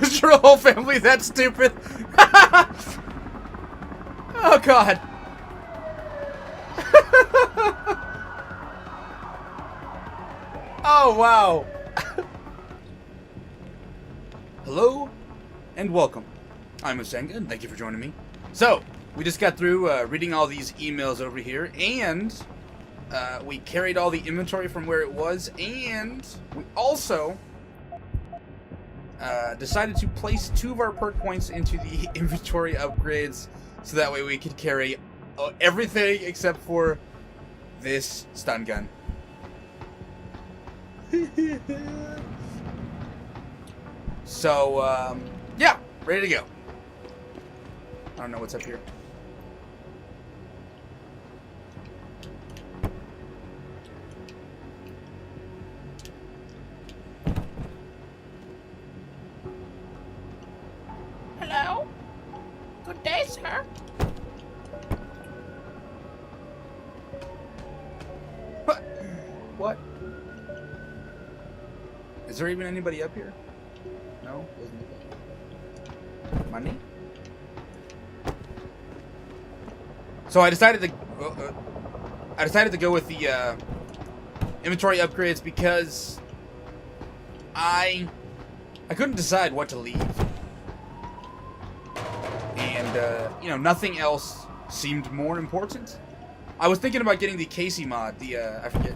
Is your whole family that stupid? Oh god. Oh wow. Hello and welcome. I'm Usenga and thank you for joining me. So, we just got through reading all these emails over here, and we carried all the inventory from where it was, and we also decided to place 2 of our perk points into the inventory upgrades, so that way we could carry everything except for this stun gun. So, yeah, ready to go. I don't know what's up here. Hello? Good day, sir. What? Is there even anybody up here? No? Money? So I decided to go with the inventory upgrades because I couldn't decide what to leave. And you know, nothing else seemed more important. I was thinking about getting the Casey mod, the I forget,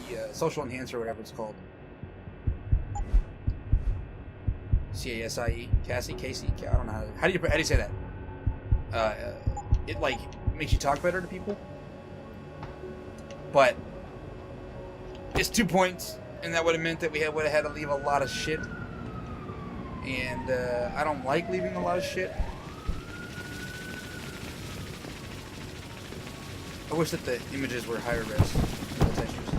the social enhancer or whatever it's called. C-A-S-I-E, Cassie, I don't know how do you say that? It like makes you talk better to people, but it's 2 points, and that would have meant that we would have had to leave a lot of shit, and I don't like leaving a lot of shit. I wish that the images were higher res, the textures.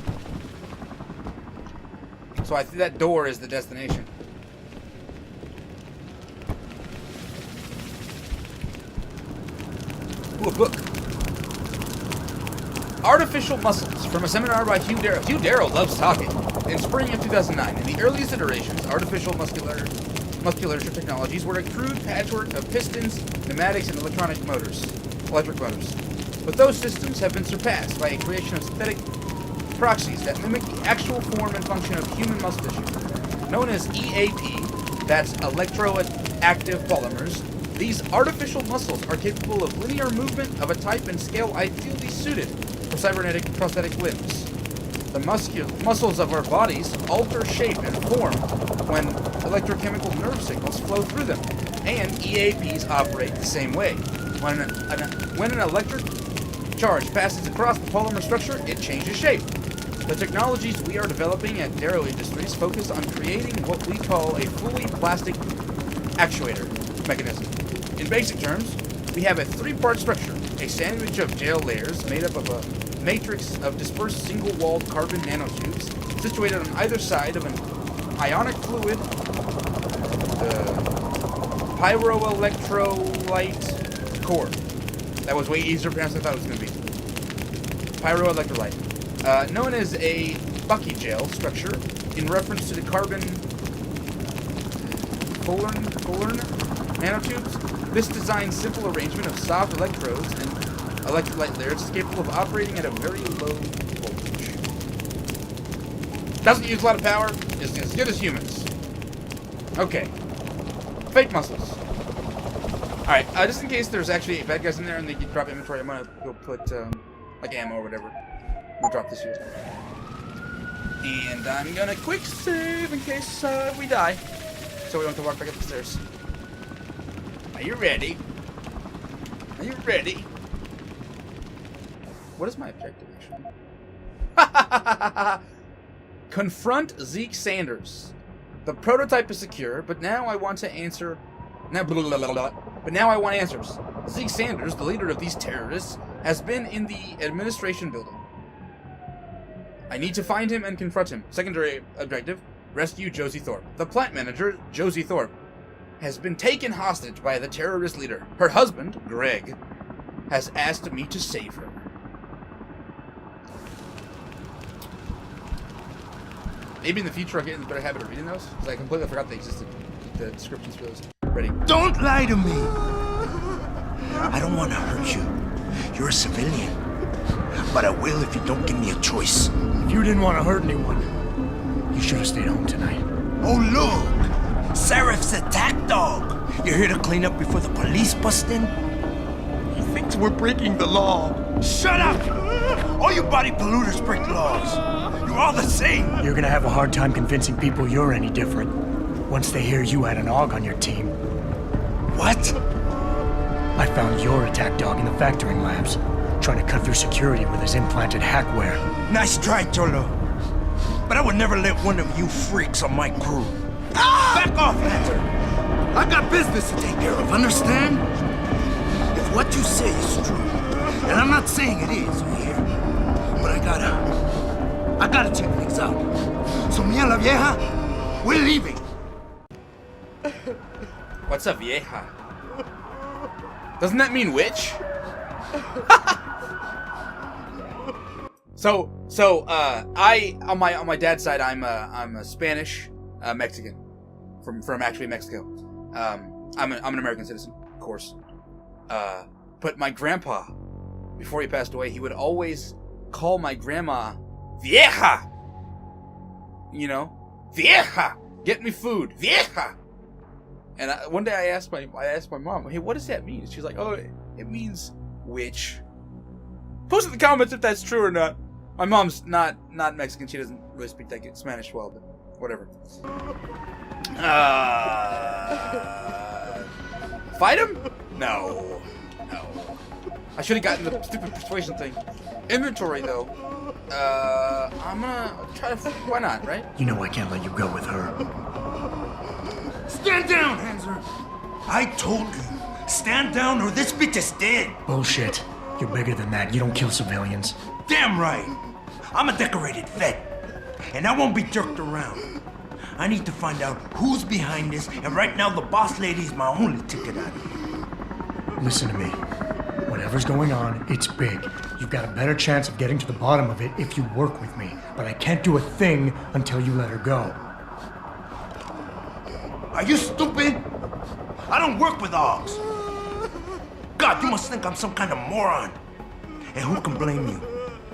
So I think that door is the destination. Ooh, a book. Artificial Muscles, from a seminar by Hugh Darrow. Hugh Darrow loves talking. In spring of 2009, in the earliest iterations, artificial musculature technologies were a crude patchwork of pistons, pneumatics, and electric motors. But those systems have been surpassed by a creation of synthetic proxies that mimic the actual form and function of human muscle tissue. Known as EAP, that's electroactive polymers, these artificial muscles are capable of linear movement of a type and scale ideally suited for cybernetic prosthetic limbs. The muscles of our bodies alter shape and form when electrochemical nerve signals flow through them, and EAPs operate the same way. When an electric charge passes across the polymer structure, it changes shape. The technologies we are developing at Darrow Industries focus on creating what we call a fully plastic actuator mechanism. In basic terms, we have a 3-part structure, a sandwich of gel layers made up of a matrix of dispersed single-walled carbon nanotubes situated on either side of an ionic fluid, the pyroelectrolyte core. That was way easier to pronounce than I thought it was going to be. Pyroelectrolyte. Known as a Bucky gel structure, in reference to the carbon Kohler nanotubes. This design's simple arrangement of soft electrodes and electrolyte layers is capable of operating at a very low voltage. Doesn't use a lot of power, is as good as humans. Okay. Fake muscles. Alright, just in case there's actually bad guys in there and they can drop inventory, I'm gonna go put, like ammo or whatever. We'll drop this here. And I'm gonna quick save in case, we die. So we don't have to walk back up the stairs. Are you ready? Are you ready? What is my objective, actually? Confront Zeke Sanders. The prototype is secure, but now I want to answer... But now I want answers. Zeke Sanders, the leader of these terrorists, has been in the administration building. I need to find him and confront him. Secondary objective, rescue Josie Thorpe. The plant manager, Josie Thorpe, has been taken hostage by the terrorist leader. Her husband, Greg, has asked me to save her. Maybe in the future I'll get in the better habit of reading those, because I completely forgot they existed. the descriptions for those. Ready? Don't lie to me! I don't want to hurt you. You're a civilian. But I will if you don't give me a choice. If you didn't want to hurt anyone, you should have stayed home tonight. Oh, look! Seraph's attack dog! You're here to clean up before the police bust in? He thinks we're breaking the law. Shut up! All you body polluters break laws. You're all the same. You're gonna have a hard time convincing people you're any different once they hear you had an AUG on your team. What? I found your attack dog in the factoring labs, trying to cut through security with his implanted hackware. Nice try, Cholo. But I would never let one of you freaks on my crew. Back off, Hunter! I got business to take care of, understand? If what you say is true, and I'm not saying it is here, but I gotta check things out. So me and la vieja, we're leaving. What's a vieja? Doesn't that mean witch? I on my dad's side, I'm a Spanish Mexican from actually Mexico. I'm an American citizen, of course. But my grandpa, before he passed away, he would always call my grandma vieja. You know, vieja, get me food, vieja. And one day I asked my mom, hey, what does that mean? She's like, oh, it means witch. Post in the comments if that's true or not. My mom's not Mexican. She doesn't really speak that Spanish well, but whatever. Fight him? No. I should have gotten the stupid persuasion thing. Inventory, though. I'm gonna try to... Why not, right? You know I can't let you go with her. Stand down, Hanser! I told you, stand down or this bitch is dead! Bullshit. You're bigger than that. You don't kill civilians. Damn right! I'm a decorated vet, and I won't be jerked around. I need to find out who's behind this, and right now the boss lady is my only ticket out of here. Listen to me. Whatever's going on, it's big. You've got a better chance of getting to the bottom of it if you work with me. But I can't do a thing until you let her go. Are you stupid? I don't work with AUGs. God, you must think I'm some kind of moron. And who can blame you?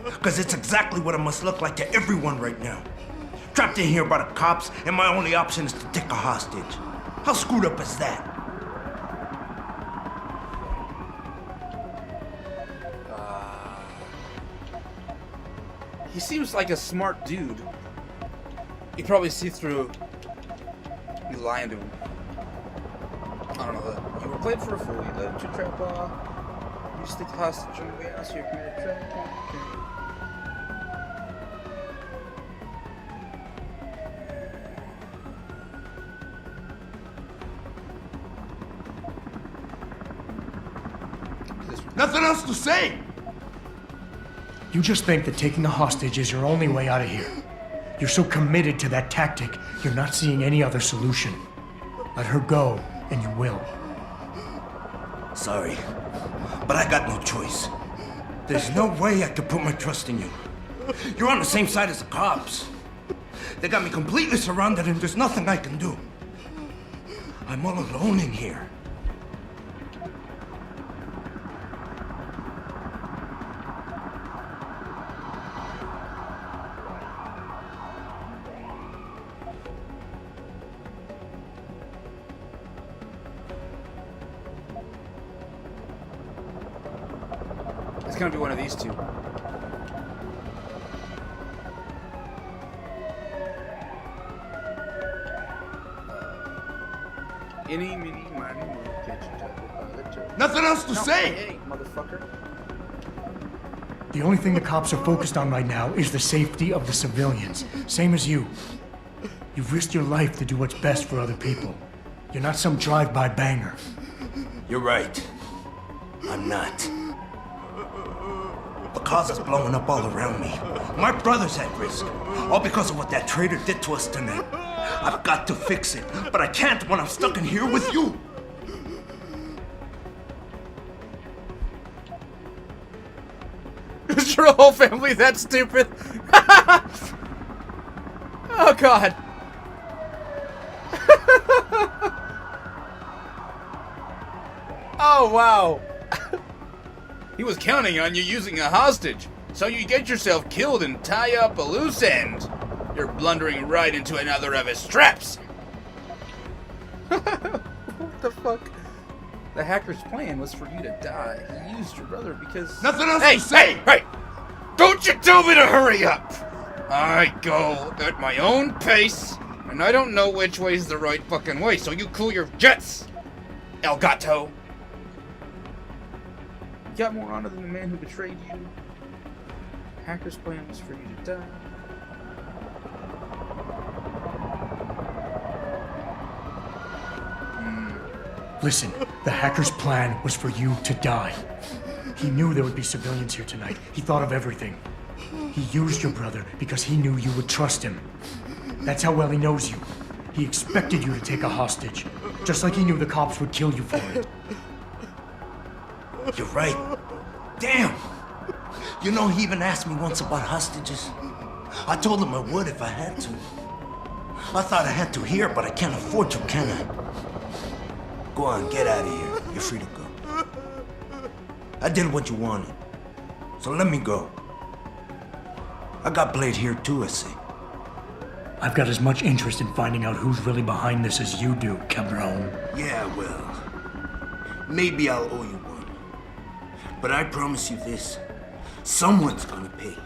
Because it's exactly what I must look like to everyone right now. Trapped in here by the cops, and my only option is to take a hostage. How screwed up is that? He seems like a smart dude. You probably see through you lying to him. I don't know. You were played for a fool. You led to trap. You stick hostage on the way out, so you committed a trap. Nothing else to say! You just think that taking a hostage is your only way out of here. You're so committed to that tactic, you're not seeing any other solution. Let her go, and you will. Sorry, but I got no choice. There's no way I could put my trust in you. You're on the same side as the cops. They got me completely surrounded and there's nothing I can do. I'm all alone in here. It's gonna be one of these two. Any, mini, miny, mo, catch you, Nothing else to say! Hey, motherfucker. The only thing the cops are focused on right now is the safety of the civilians. Same as you. You've risked your life to do what's best for other people. You're not some drive-by banger. You're right. I'm not. The cause is blowing up all around me. My brother's at risk. All because of what that traitor did to us tonight. I've got to fix it, but I can't when I'm stuck in here with you. Is your whole family that stupid? Oh god. Oh, wow. He was counting on you using a hostage, so you get yourself killed and tie up a loose end. You're blundering right into another of his traps. What the fuck? The hacker's plan was for you to die. He used your brother because... Nothing else to say! Hey! Don't you tell me to hurry up! I go at my own pace, and I don't know which way's the right fucking way, so you cool your jets, El Gato. You got more honor than the man who betrayed you. Hacker's plan was for you to die. Listen, the hacker's plan was for you to die. He knew there would be civilians here tonight. He thought of everything. He used your brother because he knew you would trust him. That's how well he knows you. He expected you to take a hostage, just like he knew the cops would kill you for it. You're right. Damn! You know, he even asked me once about hostages. I told him I would if I had to. I thought I had to here, but I can't afford to, can I? Go on, get out of here. You're free to go. I did what you wanted, so let me go. I got Blade here too, I see. I've got as much interest in finding out who's really behind this as you do, cabron. Yeah, well, maybe I'll owe you one. But I promise you this, someone's gonna pay.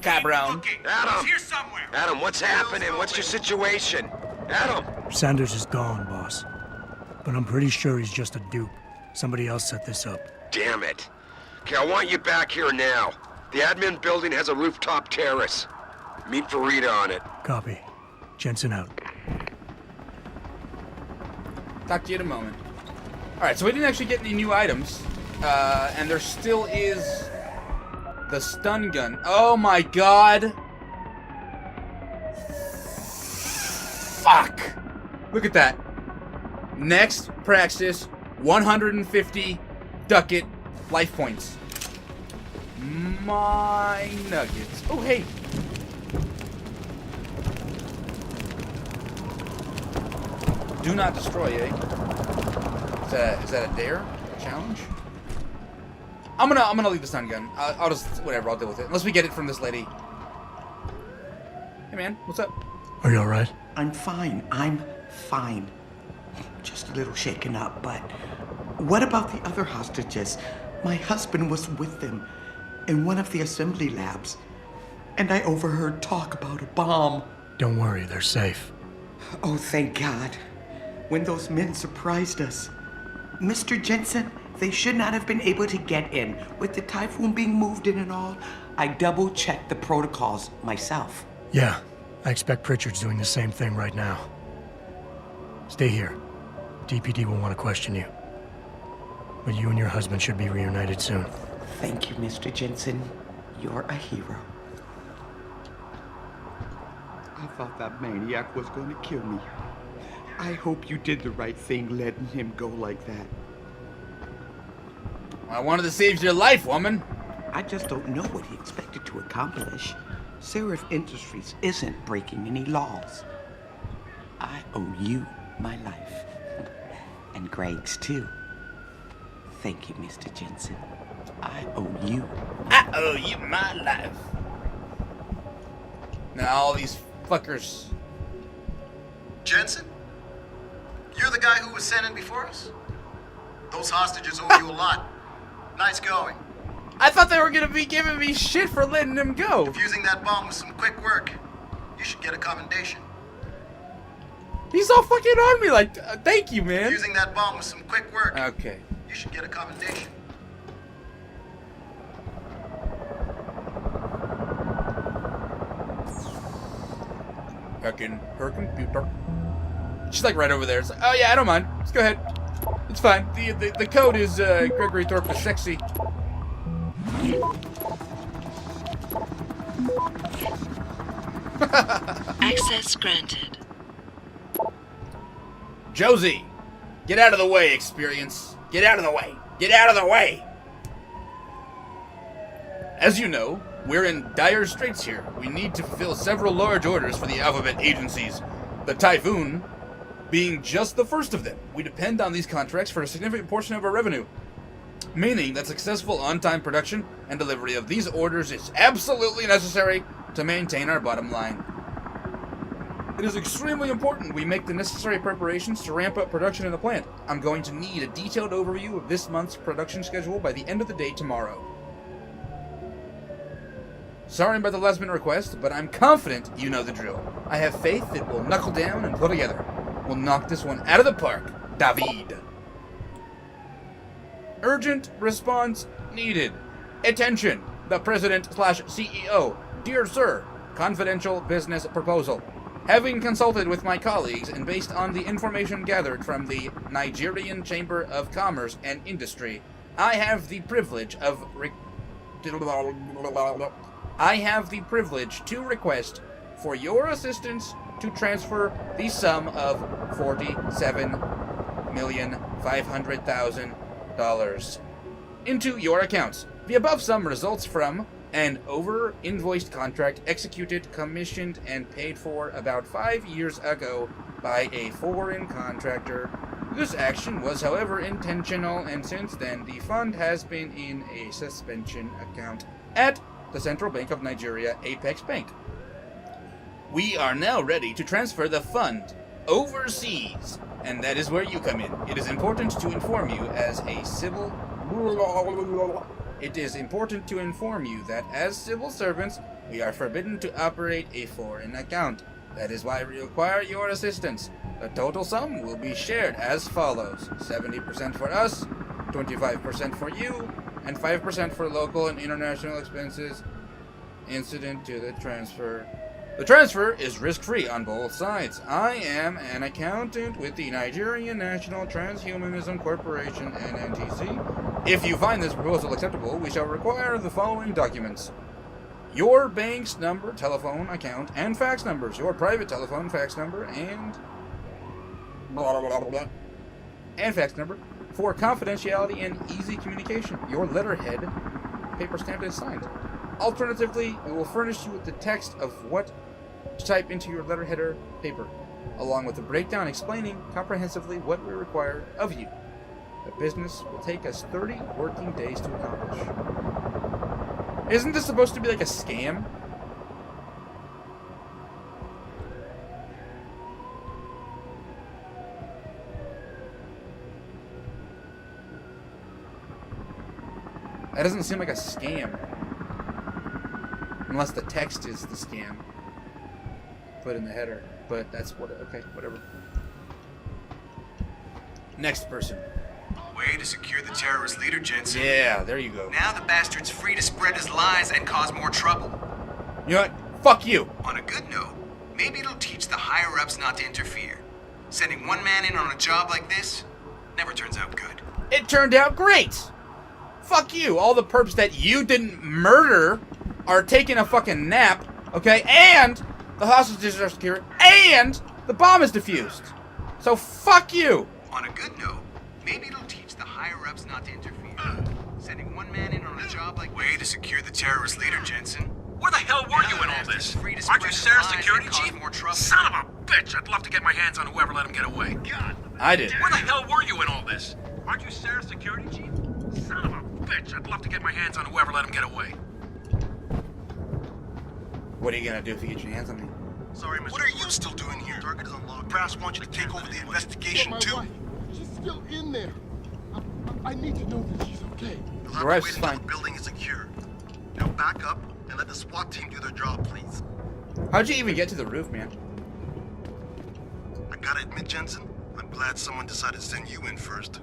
Cabron. Adam! Adam, what's happening? What's your situation? Adam! Sanders is gone, boss. But I'm pretty sure he's just a dupe. Somebody else set this up. Damn it. Okay, I want you back here now. The admin building has a rooftop terrace. Meet for Rita on it. Copy. Jensen out. Talk to you in a moment. Alright, so we didn't actually get any new items. And there still is the stun gun. Oh my god! Fuck! Look at that. Next practice, 150 ducat life points. My nuggets. Oh, hey. Do not destroy, eh? Is that a dare? A challenge? I'm gonna leave the stun gun. I'll just whatever. I'll deal with it unless we get it from this lady. Hey, man, what's up? Are you all right? I'm fine. I'm fine. Just a little shaken up, but what about the other hostages? My husband was with them in one of the assembly labs, and I overheard talk about a bomb. Don't worry, they're safe. Oh, thank God. When those men surprised us. Mr. Jensen, they should not have been able to get in. With the typhoon being moved in and all, I double-checked the protocols myself. Yeah, I expect Pritchard's doing the same thing right now. Stay here. DPD will want to question you. But you and your husband should be reunited soon. Thank you, Mr. Jensen. You're a hero. I thought that maniac was going to kill me. I hope you did the right thing letting him go like that. I wanted to save your life, woman. I just don't know what he expected to accomplish. Seraph Industries isn't breaking any laws. I owe you my life. And Greg's too. Thank you, Mr. Jensen. I owe you. I owe you my life. Now all these fuckers. Jensen? You're the guy who was sent in before us? Those hostages owe you a lot. Nice going. I thought they were gonna be giving me shit for letting them go. Defusing that bomb was some quick work. You should get a commendation. He's all fucking on me like, thank you, man. Defusing that bomb was some quick work. Okay. You should get a commendation. Her computer. She's like right over there. It's like, oh yeah, I don't mind. Just go ahead. It's fine. The code is Gregory Thorpe is sexy. Access granted. Josie, get out of the way, Experience. Get out of the way. Get out of the way. As you know, we're in dire straits here. We need to fulfill several large orders for the alphabet agencies. The Typhoon, Being just the first of them, we depend on these contracts for a significant portion of our revenue, meaning that successful on-time production and delivery of these orders is absolutely necessary to maintain our bottom line. It is extremely important we make the necessary preparations to ramp up production in the plant. I'm going to need a detailed overview of this month's production schedule by the end of the day tomorrow. Sorry about the last minute request, but I'm confident you know the drill. I have faith that we'll knuckle down and pull together. We'll knock this one out of the park, David. Urgent response needed. Attention, the President/CEO. Dear Sir, confidential business proposal. Having consulted with my colleagues and based on the information gathered from the Nigerian Chamber of Commerce and Industry, I have the privilege to request for your assistance to transfer the sum of $47,500,000 into your accounts. The above sum results from an over-invoiced contract executed, commissioned, and paid for about 5 years ago by a foreign contractor. This action was, however, intentional, and since then the fund has been in a suspension account at the Central Bank of Nigeria, Apex Bank. We are now ready to transfer the fund overseas, and that is where you come in. It is important to inform you that as civil servants, we are forbidden to operate a foreign account. That is why we require your assistance. The total sum will be shared as follows: 70% for us, 25% for you, and 5% for local and international expenses incident to the transfer. The transfer is risk-free on both sides. I am an accountant with the Nigerian National Transhumanism Corporation, NNTC. If you find this proposal acceptable, we shall require the following documents: your bank's number, telephone, account, and fax numbers, your private telephone, fax number, and fax number for confidentiality and easy communication, your letterhead, paper stamped and signed. Alternatively, we will furnish you with the text of what to type into your letterheader paper, along with a breakdown explaining comprehensively what we require of you. The business will take us 30 working days to accomplish. Isn't this supposed to be like a scam? That doesn't seem like a scam. Unless the text is the scam. Put in the header. But that's what, okay, whatever. Next person. Way to secure the terrorist leader, Jensen. Yeah, there you go. Now the bastard's free to spread his lies and cause more trouble. You know what? Fuck you. On a good note, maybe it'll teach the higher-ups not to interfere. Sending one man in on a job like this never turns out good. It turned out great. Fuck you. All the perps that you didn't murder are taking a fucking nap, okay? And the hostages are secure, and the bomb is defused. So fuck you. On a good note, maybe it'll teach the higher-ups not to interfere. Sending one man in on a job like Way to secure the terrorist leader, Jensen. Where the hell were you in all this? Aren't you Sarah's security chief? Son of a bitch! I'd love to get my hands on whoever let him get away. God. I did. Where the hell were you in all this? Aren't you Sarah's security chief? Son of a bitch! I'd love to get my hands on whoever let him get away. What are you gonna do if you get your hands on me? Sorry, Mr. What are you still doing here? Target is unlocked. Brass wants you to take over the investigation too. She's still in there. I need to know that she's okay. You'll have Right, to wait fine. until the building is secure. Now back up and let the SWAT team do their job, please. How'd you even get to the roof, man? I gotta admit, Jensen, I'm glad someone decided to send you in first.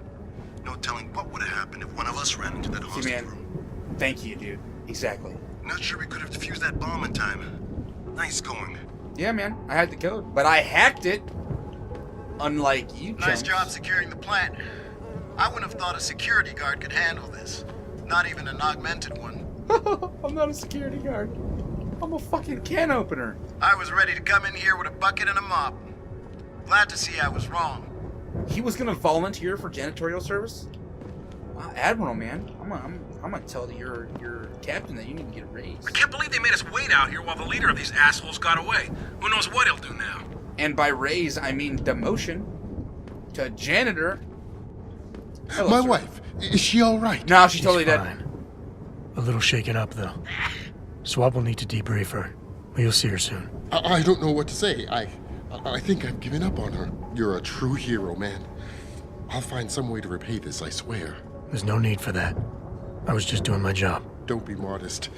No telling what would have happened if one of us ran into that See, hostage man, room. thank you, dude. Exactly. Not sure we could have defused that bomb in time. Nice going. Yeah, man, I had the code, but I hacked it. Unlike you, Nice chumps. job securing the plant. I wouldn't have thought a security guard could handle this. Not even an augmented one. I'm not a security guard. I'm a fucking can opener. I was ready to come in here with a bucket and a mop. Glad to see I was wrong. He was gonna volunteer for janitorial service? Wow, Admiral, man. I'm gonna tell your captain that you need to get a raise. I can't believe they made us wait out here while the leader of these assholes got away. Who knows what he'll do now? And by raise, I mean demotion. to janitor. Hello, My sir. wife, is she all right? No, she's totally dead. Fine. A little shaken up, though. Swab will need to debrief her. But you'll see her soon. I don't know what to say. I think I've given up on her. You're a true hero, man. I'll find some way to repay this, I swear. There's no need for that. I was just doing my job. Don't be modest.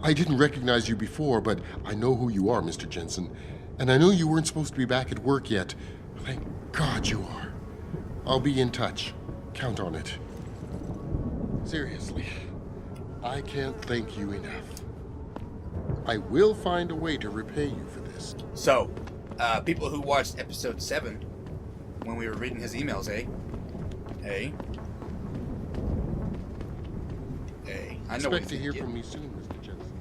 I didn't recognize you before, but I know who you are, Mr. Jensen. And I know you weren't supposed to be back at work yet. Thank God you are. I'll be in touch. Count on it. Seriously, I can't thank you enough. I will find a way to repay you for this. So, people who watched episode 7, when we were reading his emails, I know Expect to hear from me soon, Mr. Jensen.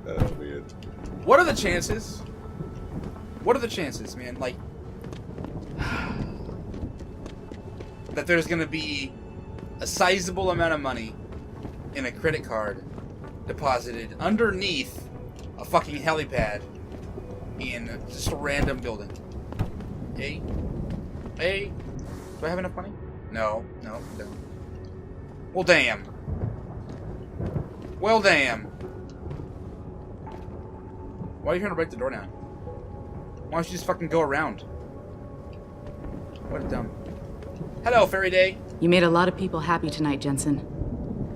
Oh, man. What are the chances? What are the chances, man? Like, that there's gonna be a sizable amount of money in a credit card deposited underneath a fucking helipad in just a random building. Hey? Hey? Do I have enough money? No. Well, damn. Well, damn. Why are you trying to break the door down? Why don't you just fucking go around? What a dumb. Hello, Fairy Day. You made a lot of people happy tonight, Jensen.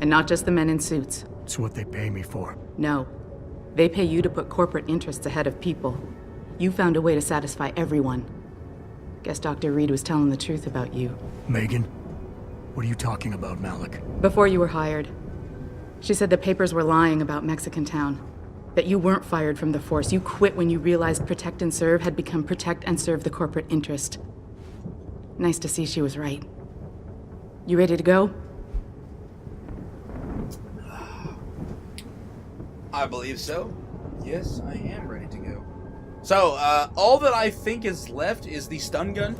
And not just the men in suits. It's what they pay me for. No. They pay you to put corporate interests ahead of people. You found a way to satisfy everyone. Guess Dr. Reed was telling the truth about you. Megan? What are you talking about, Malik? Before you were hired, she said the papers were lying about Mexican Town. That you weren't fired from the force. You quit when you realized Protect and Serve had become Protect and Serve the corporate interest. Nice to see she was right. You ready to go? I believe so. Yes, I am ready to go. So, all that I think is left is the stun gun.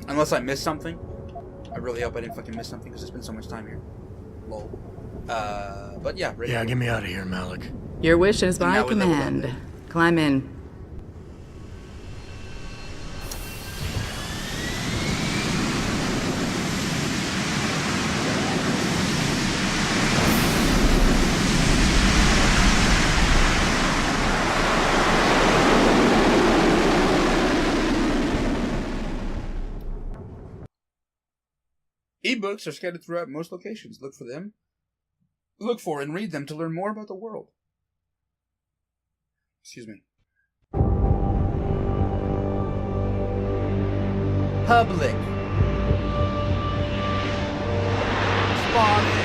Unless I missed something. I really hope I didn't fucking miss something because there's been so much time here. Lol. But yeah, ready. Yeah, get me out of here, Malik. Your wish is my Now we level up, command. Climb in. Ebooks are scattered throughout most locations. Look for and read them to learn more about the world. Excuse me. Public. Spawning.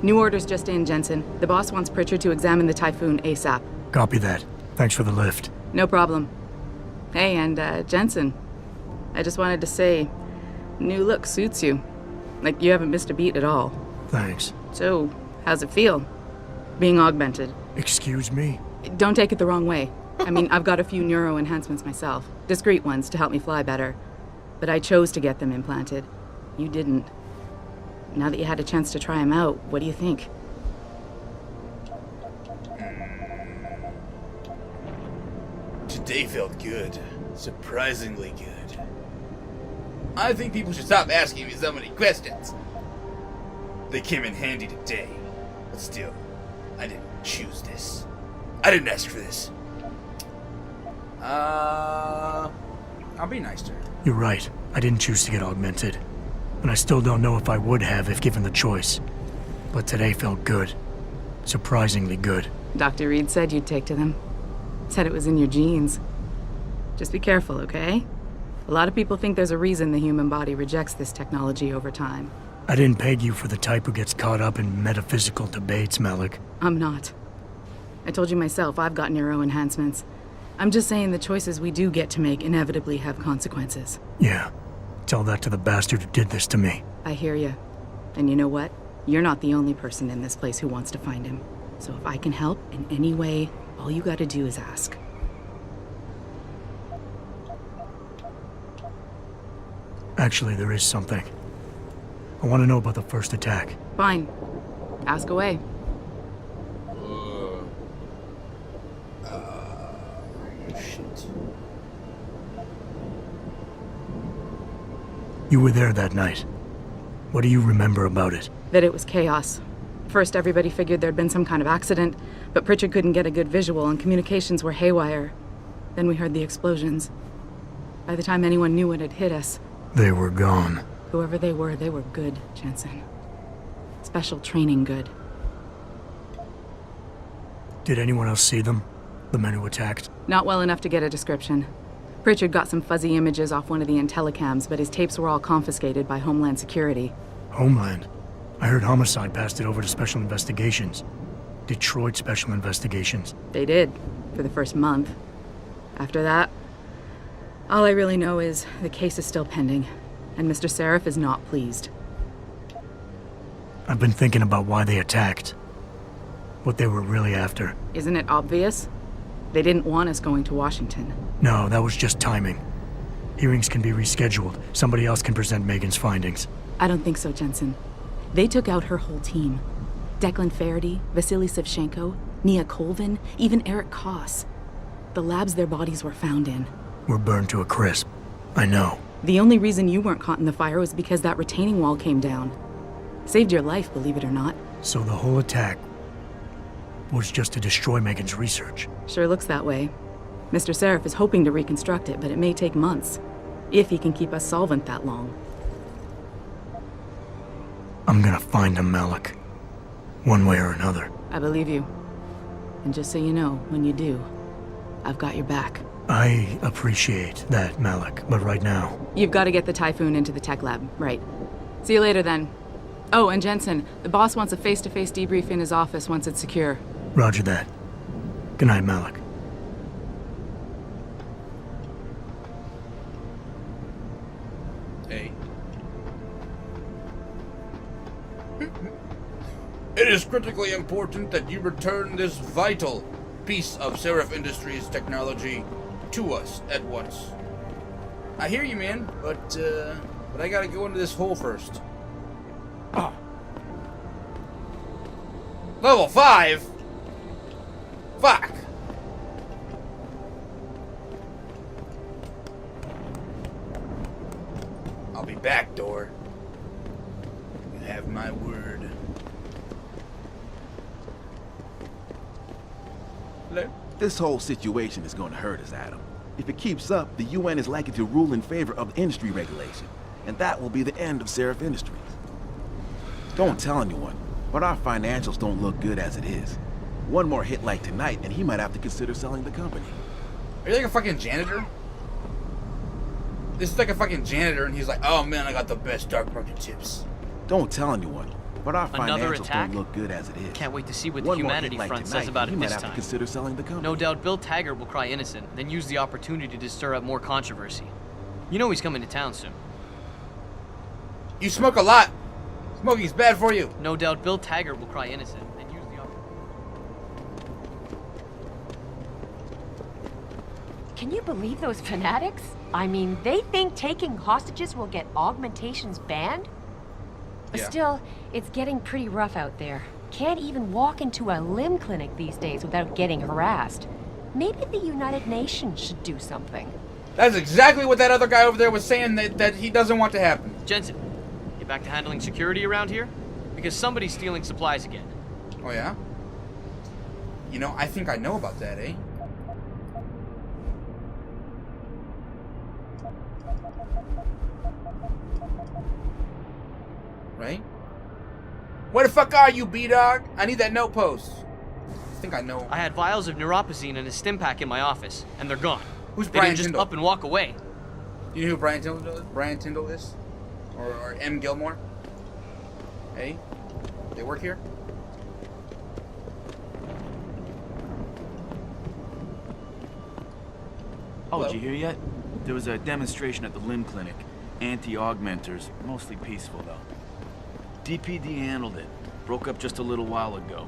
New orders just in, Jensen. The boss wants Pritchard to examine the Typhoon ASAP. Copy that. Thanks for the lift. No problem. Hey, and Jensen, I just wanted to say, new look suits you. Like you haven't missed a beat at all. Thanks. So, how's it feel? Being augmented? Excuse me? Don't take it the wrong way. I mean, I've got a few neuro enhancements myself. Discreet ones to help me fly better. But I chose to get them implanted. You didn't. Now that you had a chance to try them out, what do you think? Today felt good. Surprisingly good. I think people should stop asking me so many questions. They came in handy today. But still, I didn't choose this. I didn't ask for this. I'll be nice to her. You're right. I didn't choose to get augmented. And I still don't know if I would have if given the choice. But today felt good. Surprisingly good. Dr. Reed said you'd take to them. Said it was in your genes. Just be careful, okay? A lot of people think there's a reason the human body rejects this technology over time. I didn't peg you for the type who gets caught up in metaphysical debates, Malik. I'm not. I told you myself I've got neuro enhancements. I'm just saying the choices we do get to make inevitably have consequences. Yeah. Tell that to the bastard who did this to me. I hear you. And you know what? You're not the only person in this place who wants to find him. So if I can help in any way, all you gotta do is ask. Actually, there is something. I want to know about the first attack. Fine. Ask away. Shit. You were there that night. What do you remember about it? That it was chaos. First, everybody figured there'd been some kind of accident, but Pritchard couldn't get a good visual and communications were haywire. Then we heard the explosions. By the time anyone knew what had hit us... They were gone. Whoever they were good, Jensen. Special training good. Did anyone else see them? The men who attacked? Not well enough to get a description. Pritchard got some fuzzy images off one of the intellicams, but his tapes were all confiscated by Homeland Security. Homeland? I heard Homicide passed it over to Special Investigations. Detroit Special Investigations. They did, for the first month. After that, all I really know is the case is still pending, and Mr. Seraph is not pleased. I've been thinking about why they attacked. What they were really after. Isn't it obvious? They didn't want us going to Washington. No, that was just timing. Hearings can be rescheduled. Somebody else can present Megan's findings. I don't think so, Jensen. They took out her whole team. Declan Faraday, Vasily Savchenko, Nia Colvin, even Eric Koss. The labs their bodies were found in. We're burned to a crisp. I know. The only reason you weren't caught in the fire was because that retaining wall came down. Saved your life, believe it or not. So the whole attack was just to destroy Megan's research. Sure looks that way. Mr. Seraph is hoping to reconstruct it, but it may take months. If he can keep us solvent that long. I'm gonna find him, Malik. One way or another. I believe you. And just so you know, when you do, I've got your back. I appreciate that, Malik, but right now... You've got to get the Typhoon into the tech lab, right. See you later, then. Oh, and Jensen, the boss wants a face-to-face debrief in his office once it's secure. Roger that. Good night, Malik. Hey. It is critically important that you return this vital piece of Seraph Industries technology to us at once. I hear you, man, but I gotta go into this hole first. Oh. Level 5? Fuck! I'll be back, door. You have my word. Hello? This whole situation is going to hurt us, Adam. If it keeps up, the UN is likely to rule in favor of industry regulation, and that will be the end of Seraph Industries. Don't tell anyone, but our financials don't look good as it is. One more hit like tonight, and he might have to consider selling the company. Are you like a fucking janitor? This is like a fucking janitor, and he's like, oh man, I got the best dark market tips. Don't tell anyone, but our Another financials attack? don't look good as it is. Can't wait to see what the One more Humanity hit like Front tonight, says about he it might this have time. to consider selling the company. No doubt Bill Taggart will cry innocent, then use the opportunity to stir up more controversy. You know he's coming to town soon. You smoke a lot. Smoking's bad for you. No doubt Bill Taggart will cry innocent, then use the opportunity. Can you believe those fanatics? I mean, they think taking hostages will get Augmentations banned? But Yeah. still, it's getting pretty rough out there. Can't even walk into a limb clinic these days without getting harassed. Maybe the United Nations should do something. That's exactly what that other guy over there was saying that he doesn't want to happen. Jensen, get back to handling security around here? Because somebody's stealing supplies again. Oh yeah? You know, I think I know about that, eh? Right? Where the fuck are you, B-Dog? I need that note post. I think I know. I had vials of neuropazine and a stim pack in my office, and they're gone. Who's They Brian didn't just Tyndall? up and walk away. Do you know who Brian Tyndall is? Brian Tyndall is? Or M. Gilmore? Hey? They work here? Oh, did you hear yet? There was a demonstration at the limb clinic. Anti-augmenters, mostly peaceful though. DPD handled it. Broke up just a little while ago.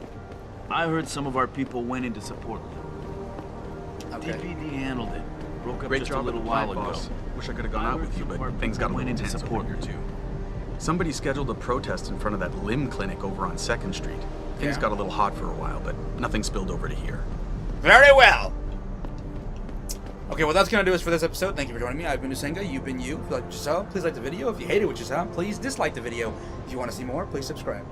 I heard some of our people went in to support them. Okay. DPD handled it. Broke up Great just a job little at the while plant, ago. boss. Wish I could have gone out with you, but things got a little intense over here too. Somebody scheduled a protest in front of that limb clinic over on 2nd Street. Things got a little hot for a while, but nothing spilled over to here. Very well. Okay, well that's gonna do us for this episode. Thank you for joining me. I've been Usenga. You've been you. If you liked what you saw, please like the video. If you hated what you saw, please dislike the video. If you want to see more, please subscribe.